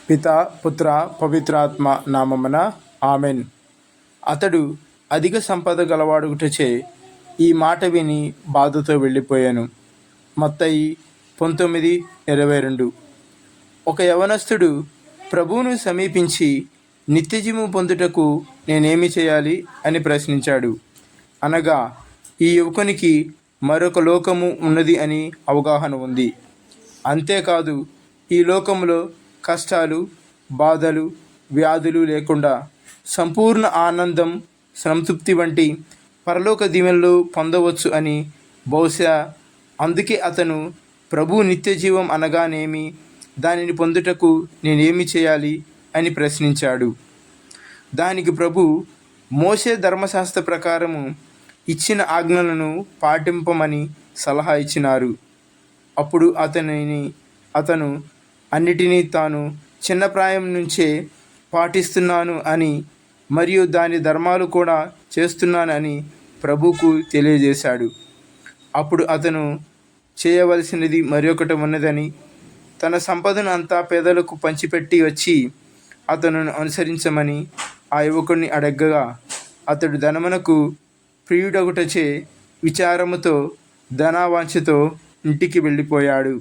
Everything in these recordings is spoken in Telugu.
పిత పుత్ర పవిత్రాత్మ నామమున ఆమెన్. అతడు అధిక సంపద గలవాడుటచే ఈ మాట విని బాధతో వెళ్ళిపోయాను. మత్తయి 19:22. ఒక యవనస్తుడు ప్రభువును సమీపించి నిత్యజీవము పొందుటకు నేనేమి చేయాలి అని ప్రశ్నించాడు. అనగా ఈ యువకునికి మరొక లోకము ఉన్నది అని అవగాహన ఉంది. అంతేకాదు, ఈ లోకములో కష్టాలు, బాధలు, వ్యాధులు లేకుండా సంపూర్ణ ఆనందం, సంతృప్తి వంటి పరలోక దీవెనలు పొందవచ్చు అని బహుశా అందుకే అతను ప్రభు నిత్యజీవం అనగానేమి, దానిని పొందుటకు నేనేమి చేయాలి అని ప్రశ్నించాడు. దానికి ప్రభు మోషే ధర్మశాస్త్ర ప్రకారము ఇచ్చిన ఆజ్ఞలను పాటింపమని సలహా ఇచ్చినారు. అప్పుడు అతను అన్నిటినీ తాను చిన్న ప్రాయం నుంచే పాటిస్తున్నాను అని మరియు దాని ధర్మాలు కూడా చేస్తున్నాను అని ప్రభువుకు తెలియజేశాడు. అప్పుడు అతను చేయవలసినది మరొకటి ఉన్నదని, తన సంపదను అంతా పేదలకు పంచిపెట్టి వచ్చి అతను అనుసరించమని ఆ యువకుడిని అడగగా, అతడు ధనమునకు ప్రియుడగుటచే విచారముతో ధనవాంఛతో ఇంటికి వెళ్ళిపోయాడు.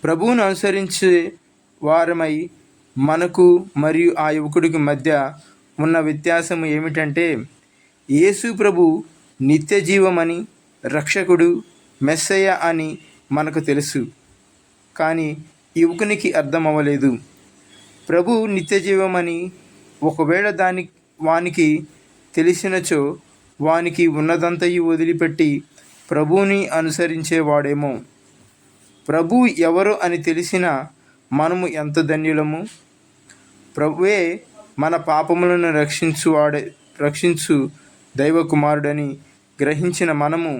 ప్రభువును అనుసరించే వారమై మనకు మరియు ఆ యువకుడికి మధ్య ఉన్న వ్యత్యాసం ఏమిటంటే, యేసు ప్రభు నిత్య జీవమని, రక్షకుడు, మెస్సయ్య అని మనకు తెలుసు. కానీ యువకునికి అర్థం అవ్వలేదు. ప్రభు నిత్య జీవమని ఒకవేళ వానికి తెలిసినచో వానికి ఉన్నదంతయు వదిలిపెట్టి ప్రభువుని అనుసరించేవాడేమో. ప్రభు ఎవరు అని తెలిసిన మనము ఎంత ధన్యులము. ప్రభువే మన పాపములను రక్షించు దైవ కుమారుడని గ్రహించిన మనము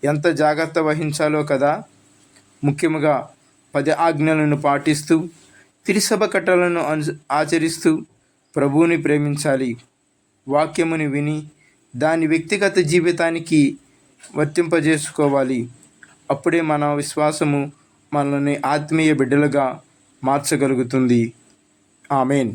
ఎంత జాగ్రత్త వహించాలో కదా. ముఖ్యముగా 10 ఆజ్ఞలను పాటిస్తూ, తిరుసభ కట్టలను ఆచరిస్తూ ప్రభువుని ప్రేమించాలి. వాక్యముని విని దాని వ్యక్తిగత జీవితానికి వర్తింపజేసుకోవాలి. అప్పుడే మన విశ్వాసము మనల్ని ఆత్మీయ బిడ్డలుగా మార్చగలుగుతుంది. ఆమెన్.